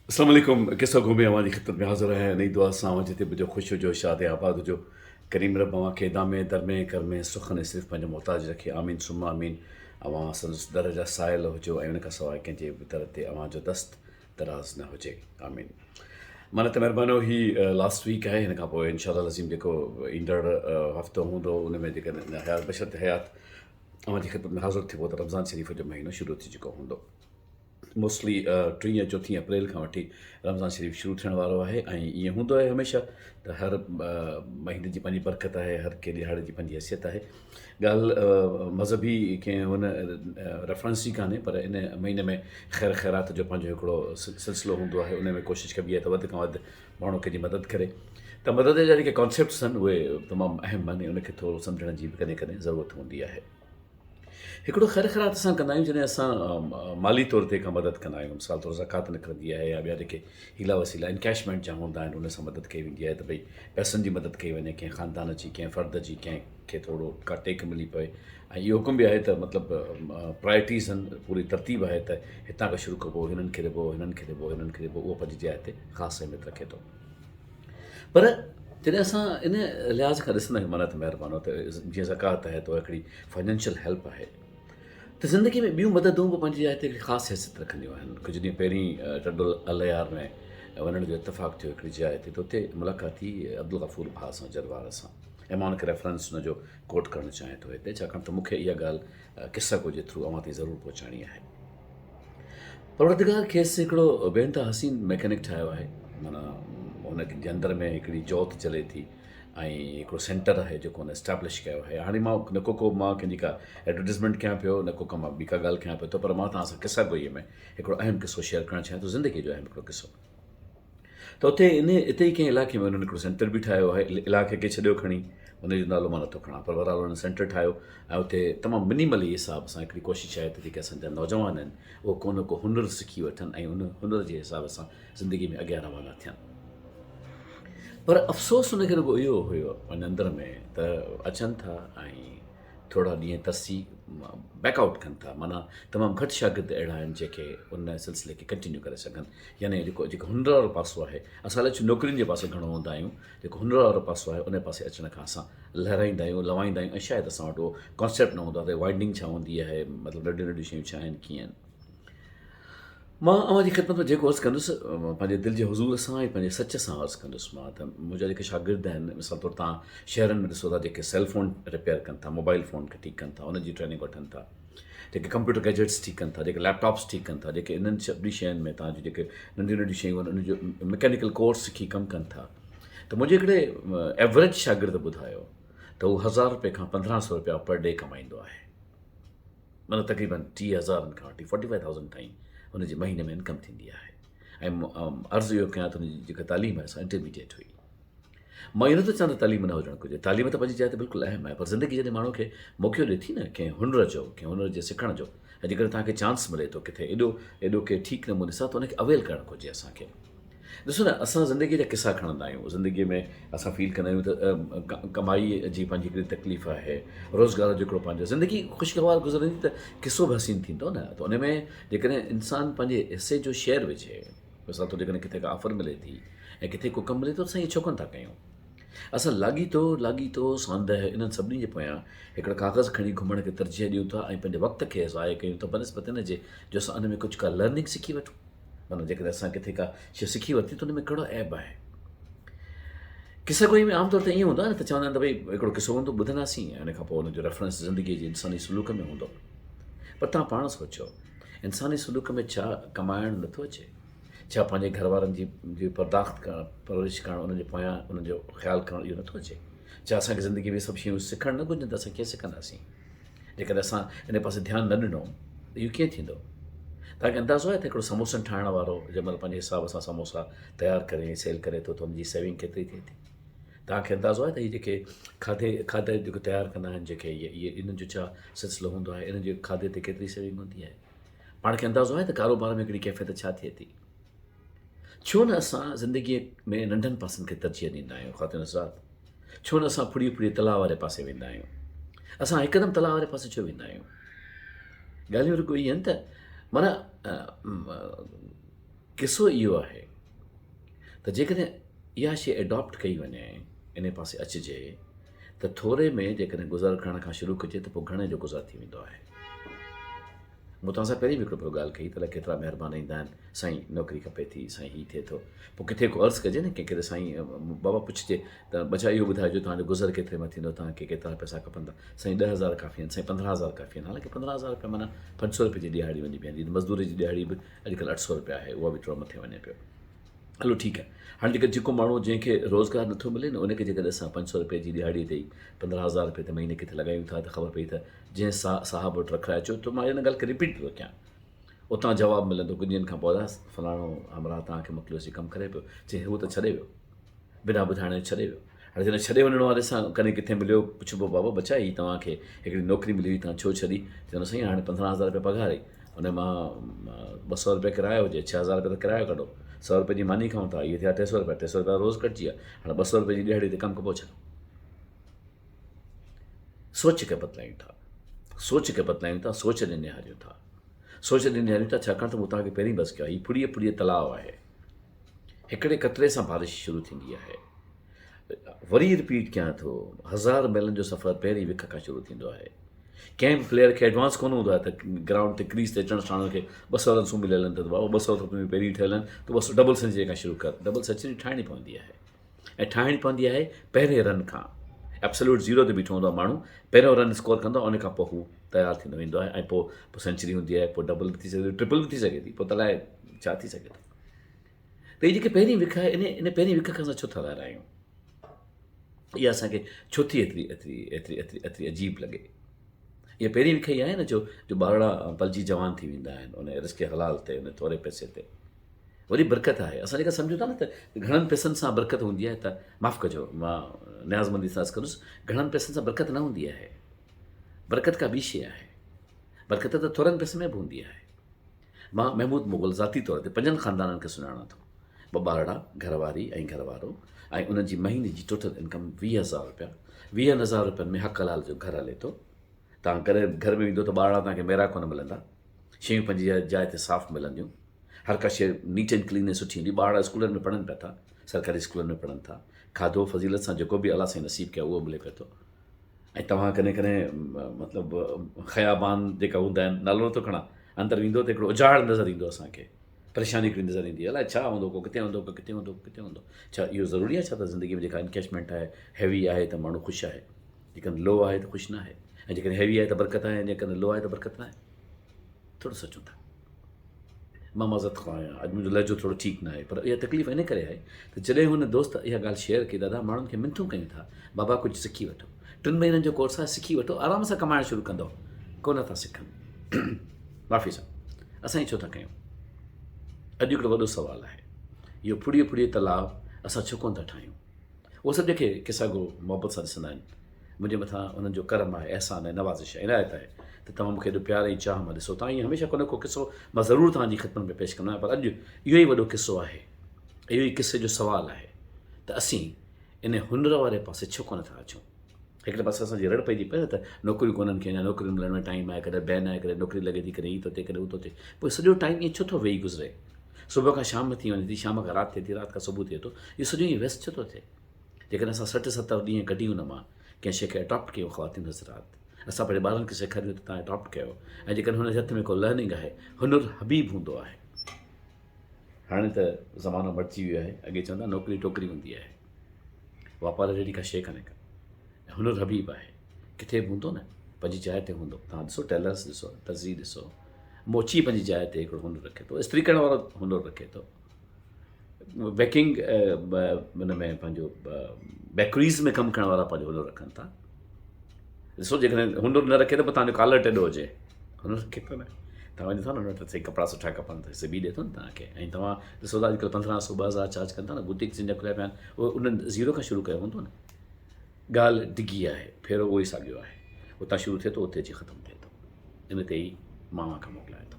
अस्सलाम वालेकुम। क़िसागो में हमारी ख़िदमत में हाज़िर है नई दुआ सां जिते बि जो ख़ुशि हुजो शाद आबाद हुजो। करीम रब अव्हां खे दामे दर में कर में सुख ने सिर्फ़ु पंहिंजो मोहताज रखे। आमीन सुम्मा आमीन। अव्हां संदसि दर जा साहिल हुजो ऐं उन खां सवाइ कंहिंजे बि दर ते अव्हां जो दस्त दराज़ न हुजे। आमीन। माना त महिरबानो ही लास्ट वीक आहे। हिन खां पोइ इंशाअल्लाह अज़ीम जेको ईंदड़ हफ़्तो हूंदो उन में जेकॾहिं हयात बशरत हयात अव्हां जी ख़िदमत में हाज़िर थिबो त रमज़ान शरीफ़ जो महीनो शुरू थी चुको हूंदो। मोस्टली 3 या 4 अप्रैल खां वठी रमज़ान शरीफ़ शुरू थियण वारो आहे ऐं ईअं हूंदो आहे हमेशह त हर महीने जी पंहिंजी बरकत आहे, हर के ॾिहाड़े जी पंहिंजी हैसियत आहे। ॻाल्हि मज़हबी कंहिं हुन रेफरेंस जी कान्हे, पर इन महीने में ख़ैर ख़ैरात जो पंहिंजो हिकिड़ो सिलसिलो हूंदो आहे। उन में कोशिशि कबी आहे त वधि खां वधि माण्हू कंहिंजी मदद करे। त मदद जा जेके कॉन्सेप्ट्स आहिनि उहे तमामु अहम आहिनि, उनखे थोरो सम्झण जी बि कॾहिं कॾहिं ज़रूरत हूंदी आहे। हिकिड़ो ख़ैर ख़ैरात असां कंदा आहियूं जॾहिं असां माली तौर ते का मदद कंदा आहियूं। मिसाल तौरु ज़कात निकिरंदी आहे या ॿिया जेके हीला वसीला इनकैशमेंट जा हूंदा आहिनि, उन सां मदद कई वेंदी आहे त भई पैसनि जी मदद कई वञे, कंहिं ख़ानदान जी, कंहिं फ़र्द जी, कंहिंखे थोरो का टेक मिली पए। ऐं इहो हुकुम बि आहे त मतिलबु प्रायोरिटीज़ आहिनि, पूरी तरतीब आहे त हितां खां शुरू कबो, हिननि खे ॾिबो, हिननि खे ॾिबो, हिननि खे ॾिबो। उहो पंहिंजी जाइ ते ख़ासि अहमियत रखे थो। पर जॾहिं असां इन लिहाज़ खां ॾिसंदा आहियूं, माना त महिरबानो त जीअं ज़कात आहे त हिकिड़ी फाइनेंशियल हेल्प आहे, त ज़िंदगी में ॿियूं मददूं बि पंहिंजी जाइ ते हिकिड़ी ख़ासि हैसियत रखंदियूं आहिनि। कुझु ॾींहं पहिरीं टंडुल अलयार में वञण जो इतफ़ाक़ थियो हिकिड़ी जाइ ते, त उते मुलाक़ात थी अब्दुल गफ़ूर भाउ सां, जरवार सां। ऐं मां हुनखे रेफरेंस हुनजो कोट करणु चाहियां थो हिते, छाकाणि त मूंखे इहा ॻाल्हि क़िस्सागो जे थ्रू अव्हां ताईं ज़रूरु पहुचाइणी आहे। परवरदिगार खेसि हिकिड़ो बेइंतहा हसीन मैकेनिक ठाहियो आहे। माना हुनजे अंदर में हिकिड़ी जोत जले थी ऐं हिकिड़ो सेंटर आहे जेको हुन एस्टेब्लिश कयो आहे। हाणे मां न को मां कंहिंजी का एडवर्टिज़मेंट कयां पियो, न को मां ॿी का ॻाल्हि कयां पियो, त पर मां तव्हां सां क़िस्सागोईअ में हिकिड़ो अहम क़िसो शेयर करणु चाहियां थो, ज़िंदगी जो अहम हिकिड़ो क़िसो। त उते हिते ई कंहिं इलाइक़े में हुननि हिकिड़ो सेंटर बि ठाहियो आहे। इलाइक़े खे छॾियो खणी, हुनजो नालो मां नथो खणां, पर बहरहाल हुननि सेंटर ठाहियो ऐं उते तमामु मिनिमली हिसाब सां हिकिड़ी कोशिशि आहे त जेके असांजा नौजवान आहिनि उहो को न को हुनुर सिखी वठनि ऐं उन हुनुर जे हिसाब सां ज़िंदगी में अॻियां रवाना थियनि। पर अफ़सोस हुनखे रुॻो इहो हुयो पंहिंजे अंदर में त अचनि था ऐं थोरा ॾींहं तरसी बैकआउट कनि था। माना तमामु घटि शागिर्द अहिड़ा आहिनि जेके उन सिलसिले खे कंटिन्यू करे सघनि। यानी जेको हुनुर वारो पासो आहे, असां लाइ नौकरियुनि जे पासे घणो हूंदा आहियूं, जेको हुनुर वारो पासो आहे उन पासे अचण खां असां लहिराईंदा आहियूं, लवाईंदा आहियूं। ऐं शायदि असां वटि उहो कॉन्सेप्ट न हूंदो आहे त वाइंडिंग छा हूंदी आहे, मतिलबु नंढियूं नंढियूं शयूं छा आहिनि, कीअं आहिनि। मां अव्हांजी ख़िदमत में जेको अर्ज़ु कंदुसि पंहिंजे दिलि जे हुज़ूर सां ऐं पंहिंजे सच सां अर्ज़ु कंदुसि मां त मुंहिंजा जेके शागिर्द आहिनि, मिसाल तौरु तव्हां शहरनि में ॾिसो था जेके सेल फोन रिपेयर कनि था, मोबाइल फ़ोन खे ठीकु कनि था, उनजी ट्रेनिंग वठनि था, जेके कंप्यूटर गैजेट्स ठीकु कनि था, जेके लैपटॉप्स ठीकु कनि था, जेके इन्हनि सभिनी शयुनि में तव्हांजी जेके नंढियूं नंढियूं शयूं आहिनि उनजो मैकेनिकल कोर्स सिखी कमु कनि था। त मुंहिंजे हिकिड़े एवरेज शागिर्द ॿुधायो त उहो 1000 रुपए खां 1500 रुपया पर डे कमाईंदो आहे। माना तक़रीबन 30,000 खां वठी 45,000 ताईं हुनजी महीने में इनकम थींदी आहे। ऐं अर्ज़ु इहो कयां त हुनजी जेका तालीम आहे सा इंटरमीडिएट हुई। मां इहो नथो चाहियां त तालीम न हुजणु घुरिजे, तालीम त पंहिंजी जाइ ते बिल्कुलु अहम आहे, पर ज़िंदगी जॾहिं माण्हू खे मौक़ो ॾिए थी न कंहिं हुनुर जो, कंहिं हुनुर जे सिखण जो, ऐं जेकॾहिं तव्हांखे चांस मिले थो किथे एॾो के ठीकु नमूने सां, त उनखे अवेल करणु घुरिजे असांखे। ॾिसो न, असां ज़िंदगीअ जा क़िसा खणंदा आहियूं। ज़िंदगीअ में असां फील कंदा आहियूं त कमाईअ जी पंहिंजी हिकिड़ी तकलीफ़ आहे, रोज़गार जो हिकिड़ो पंहिंजो, ज़िंदगी ख़ुशगवार गुज़रंदी त क़िसो बि हसीन थींदो न। त उन में जेकॾहिं इंसानु पंहिंजे हिसे जो शेयर विझे, मिसाल तौरु जेकॾहिं किथे का ऑफर मिले थी ऐं किथे को कमु मिले थो, असां इहे छो कोन था कयूं। असां लाॻीतो सांदह इन्हनि सभिनी जे पोयां हिकिड़ा कागज़ खणी घुमण खे तरजीह ॾियूं था ऐं पंहिंजे वक़्त खे ज़ाया कयूं था बनस्बत हिन जे जो असां उन में कुझु का लर्निंग सिखी वठूं। माना जेकॾहिं असां किथे का शइ सिखी वरिती त उन में कहिड़ो ऐब आहे। क़िस्सागोई में आमतौर ते ईअं हूंदो आहे न, त चवंदा आहिनि त भई हिकिड़ो क़िसो हूंदो, ॿुधंदासीं ऐं उन खां पोइ हुनजो रेफरेंस ज़िंदगीअ जी इंसानी सलूक में हूंदो। पर तव्हां पाण सोचो, इंसानी सलूक में छा कमाइणु नथो अचे? छा पंहिंजे घर वारनि जी परदाख़्त करणु, परवरिश करणु, उनजे पोयां उनजो ख़्यालु करणु, इहो नथो अचे? छा असांखे ज़िंदगी में सभु शयूं सिखणु न घुरिजनि? त असां कीअं सिखंदासीं जेकॾहिं असां इन पासे ध्यानु न ॾिनो? इहो कीअं थींदो? तव्हांखे अंदाज़ो आहे त हिकिड़ो समोसनि ठाहिण वारो जंहिं महिल पंहिंजे हिसाब सां समोसा तयारु करे सेल करे थो, त हुनजी सेविंग केतिरी थिए थी? तव्हांखे अंदाज़ो आहे त हीअ जेके खाधे जेको तयारु कंदा आहिनि, जेके इहे इन्हनि जो छा सिलसिलो हूंदो आहे, इन्हनि जे खाधे ते केतिरी सेविंग हूंदी आहे? पाण खे अंदाज़ो आहे त कारोबार में हिकिड़ी कैफ़ियत छा थिए थी? छो न असां ज़िंदगीअ में नंढनि पासनि खे तरजीह ॾींदा आहियूं? ख़ातिन हज़रात, छो न असां फुड़ी तलाउ वारे पासे वेंदा आहियूं? असां हिकदमि तलाउ वारे पासे छो वेंदा आहियूं? ॻाल्हियूं रुॻो इहे आहिनि त माना किसो इहो आहे त जेकॾहिं इहा शइ एडॉप्ट कई वञे, इन पासे अचिजे, त थोरे में जेकॾहिं गुज़र करण खां शुरू कजे त पोइ घणे जो गुज़र थी वेंदो आहे। मूं तव्हां सां पहिरीं बि हिकिड़ो पियो ॻाल्हि कई त केतिरा महिरबान ईंदा आहिनि, साईं नौकिरी खपे थी, साईं हीअ थिए थो, पोइ किथे को अर्ज़ु कजे न कंहिंखे त साईं बाबा पुछिजे त बचा इहो ॿुधाइजो तव्हांजो गुज़र केतिरे में थींदो, तव्हांखे केतिरा पैसा खपंदा, साईं 10,000 काफ़ी आहिनि, साईं 15,000 काफ़ी आहिनि। हालांकि 15,000 रुपया माना 500 रुपये जी ॾियारी वञी पवंदी, मज़दूरी जी ॾियारी बि अॼुकल्ह 800 रुपया आहे, उहा बि थोरो मथे वञे पियो। हलो ठीकु आहे, हाणे जेको माण्हू जंहिंखे रोज़गारु नथो मिले न, उनखे जेकॾहिं असां 500 रुपये जी ॾियारी ते 15,000 रुपये त महीने किथे लॻायूं था, त ख़बर पई त जंहिं साहब वटि रखाए अचो, त मां इन ॻाल्हि खे रिपीट थो कयां, उतां जवाबु मिलंदो कुझु ॾींहंनि खां पोइ फलाणो हमरा तव्हांखे मोकिलियोसीं, कमु करे पियो, चई हू त छॾे वियो, बिना ॿुधाइण छॾे वियो। हाणे जॾहिं छॾे वञण वारे सां कॾहिं किथे मिलियो, पुछिबो बाबा बचा ही तव्हांखे हिकिड़ी नौकिरी मिली हुई, तव्हां छो छॾी, चवंदो साईं हाणे 15,000 रुपया पघार ई, हुन मां 200 रुपया किरायो हुजे, 6,000 रुपया त किरायो कढो, 100 रुपये जी मानी खाऊं था, इहे थिया 300 रुपया, 300 रुपया रोज़ कटिजी विया, हाणे 200 रुपये जी ॾियारी ते कमु कबो छा। सोच खे बदिलायूं था, सोच खे बदिलायूं था, सोच ॾे निहारियूं था, सोच ॾे निहारियूं था, छाकाणि त मूं तव्हांखे पहिरीं बसि कयो, हीअ फुड़ीअ तलाउ आहे, हिकिड़े कतरे सां बारिश शुरू थींदी आहे, वरी रिपीट कयां थो, 1000 मैलनि जो सफ़र पहिरीं विख खां शुरू थींदो आहे। कंहिं बि प्लेयर खे एडवांस कोन हूंदो आहे त ग्राउंड ते क्रीज़ ते अचण सां खे 200 रन्सूं मिलियल आहिनि, त बाबा 200 तुंहिंजी पहिरीं ठहियल आहिनि, त 200 डबल सेंचुरी खां शुरू कर, डबल सेंचुरी ठाहिणी पवंदी आहे, ऐं ठाहिणी पवंदी आहे पहिरें रन खां। एब्सोल्यूट ज़ीरो ते बीठो हूंदो आहे माण्हू, पहिरियों रन स्कोर कंदो, उन खां पोइ हू तयारु थींदो वेंदो आहे, ऐं पोइ सेंचुरी हूंदी आहे, पोइ डबल बि थी सघे, ट्रिपल बि थी सघे थी, पोइ तलाए छा थी सघे थो। त हीअ जेके पहिरीं विख आहे, इन पहिरीं विख खां असां छो था ॻाल्हायूं, इहा असांखे छो थी एतिरी अजीब लॻे। इहा पहिरीं विख ई आहे न, जो ॿारड़ा पलिजी जवान थी वेंदा आहिनि, उन रिस्क हलाल ते, उन थोरे पैसे ते, वरी बरक़त आहे। असां जेका सम्झूं था न त घणनि पैसनि सां बरक़त हूंदी आहे, त माफ़ु कजो, मां न्याज़मंदी सां अर्ज़ु कंदुसि, घणनि पैसनि सां बरक़त न हूंदी आहे, बरक़त का ॿी शइ आहे, बरक़त त थोरनि पैसनि में बि हूंदी आहे। मां महमूद मुग़ल ज़ाती तौर ते 5 ख़ानदाननि खे सुञाणा थो, 2 ॿारड़ा, घरवारी ऐं घरवारो, ऐं उन्हनि जी महीने जी टोटल इनकम 20,000 रुपया, 20,000 रुपयनि में हक़ हलाल जो घर हले थो। तव्हां घर में ईंदो त ॿारड़ा तव्हांखे मेरा कोन मिलंदा, शयूं पंहिंजी जाइ ते साफ़ु मिलंदियूं, हर का शइ नीट एंड क्लीन ऐं सुठी ईंदी। ॿार स्कूलनि में पढ़नि पिया था, सरकारी स्कूलनि में पढ़नि था, खाधो फज़ीलत सां जेको बि अलाह साईं नसीब कयो उहो मिले पियो थो। ऐं तव्हां कॾहिं मतिलबु ख़याबान जेका हूंदा आहिनि, नालो नथो खणा, अंदरि वेंदो त हिकिड़ो उजाड़ नज़र ईंदो, असांखे परेशानी हिकिड़ी नज़र ईंदी, अलाए छा हूंदो, को किथे हूंदो, को किथे हूंदो, किथे हूंदो। छा इहो ज़रूरी आहे छा त ज़िंदगी में जेका इनकेशमेंट आहे, हैवी आहे त माण्हू ख़ुशि आहे, जेकॾहिं लो आहे त ख़ुशि न आहे, ऐं जेकॾहिं हैवी आहे त बरक़त आहे, जेकॾहिं लो आहे त बरक़त न आहे। थोरो सोचूं था। मां मज़द खां आहियां, अॼु मुंहिंजो लहजो थोरो ठीकु न आहे, पर इहा तकलीफ़ इन करे आहे त जॾहिं हुन दोस्त इहा ॻाल्हि शेयर कई, दादा माण्हुनि खे मिनथूं कयूं था, बाबा कुझु सिखी वठो, 3 महीननि जो कोर्स आहे, सिखी वठो, आराम सां कमाइणु शुरू कंदो, कोन था सिखनि। माफ़ी सां असां ई छो था कयूं। अॼु हिकिड़ो वॾो सुवालु आहे, इहो फुड़ीअ तलाउ असां छो कोन था ठाहियूं। उहो सभु जेके क़िसागो मुहबत सां ॾिसंदा आहिनि, मुंहिंजे मथां उन्हनि जो करम आहे, अहसान आहे, नवाज़िश आहे, इनायत आहे, त तव्हां मूंखे एॾो प्यार ऐं चाह मां ॾिसो। तव्हां ईअं हमेशह को न को किसो मां ज़रूरु तव्हांजी ख़िदमत में पेश कंदो आहियां, पर अॼु इहो ई वॾो किसो आहे, इहो ई किसे जो सुवालु आहे त असीं इन हुनर वारे पासे छो कोन था अचूं। हिकिड़े पासे असांजी रड़ पइजी पए न त नौकिरियूं कोन्हनि खे, अञा नौकिरियूं मिलण में टाइम आहे, कॾहिं बैन आहे, कॾहिं नौकिरी लॻे थी, कॾहिं हीअ थो थिए, कॾहिं हू थो थिए, पोइ सॼो टाइम ईअं छो थो वेही गुज़रे। सुबुह खां शाम थी वञे थी, शाम खां राति थिए थी, राति खां सुबुह थिए थो, इहो सॼो ईअं वेस्ट छो थो थिए। जेकॾहिं असां 60-70 ॾींहं कढी हुन मां कंहिं शइ खे अडॉप्ट कयूं, ख़वातीन हज़रात, असां पंहिंजे ॿारनि खे सेखारियूं त तव्हां अडॉप्ट कयो, ऐं जेकॾहिं हुनजे हथ में को लर्निंग आहे, हुनुर हबीब हूंदो आहे। हाणे त ज़मानो मटिजी वियो आहे, अॻे चवंदा नौकिरी टोकरी हूंदी आहे, वापार जहिड़ी का शइ कान्हे का, हुनुर हबीब आहे, किथे बि हूंदो न, पंहिंजी जाइ ते हूंदो। तव्हां ॾिसो टेलर्स ॾिसो, दर्ज़ी ॾिसो, मोची पंहिंजी जाइ ते हिकिड़ो हुनुर रखे थो, इस्त्री करण वारो हुनुर रखे थो, बेकिंग हुन में पंहिंजो बेकरीज़ में कमु करण वारा पंहिंजो हुनुर रखनि था। ॾिसो जेकॾहिं हुनुर न रखे त पोइ तव्हांजो कॉलर टेॾो हुजे, हुनुर रखे थो न, तव्हां वञो था न, हुन वटि सही कपिड़ा सुठा खपनि त सिबी ॾिए थो न तव्हांखे। ऐं तव्हां ॾिसो था अॼुकल्ह 1500 2000 चार्ज कनि था न, बुटीक जिन जा खुलिया पिया आहिनि, उहो उन्हनि ज़ीरो खां शुरू कयो हूंदो न। ॻाल्हि डिघी आहे, फेरो उहो ई साॻियो आहे, उतां शुरू थिए थो, उते अची ख़तमु थिए थो। इन ते ई मां खां मोकिलाए थो,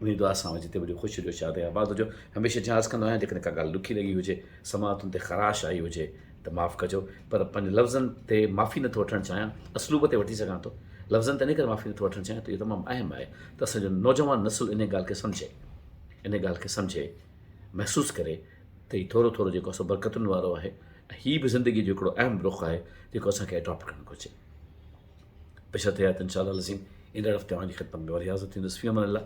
उन दुआ सां जिते मुंहिंजो ख़ुशि हुजो, शाद आबाद हुजो। हमेशह चार्ज कंदो आहियां, जेकॾहिं का ॻाल्हि ॾुखी लॻी हुजे, समातुनि ते ख़राश आई हुजे त माफ़ु कजो, पर पंहिंजे लफ़्ज़नि ते माफ़ी नथो वठणु चाहियां, असलूब ते वठी सघां थो, लफ़्ज़नि ते इन करे माफ़ी नथो वठणु चाहियां त इहो तमामु अहम आहे त असांजो नौजवान नसुल इन ॻाल्हि खे सम्झे, इन ॻाल्हि खे सम्झे महसूसु करे त हीउ थोरो थोरो जेको असां बरकतुनि वारो आहे ऐं हीअ बि ज़िंदगी जो हिकिड़ो अहम रुख़ आहे जेको असांखे एडॉप्ट करणु घुरिजे। पिछत हयात इंशाअल्लाह लज़ीम ईंदड़ हफ़्ते वारी ख़िदमत में वरी हाज़िर थींदुसि। फ़ी अमान अल्लाह।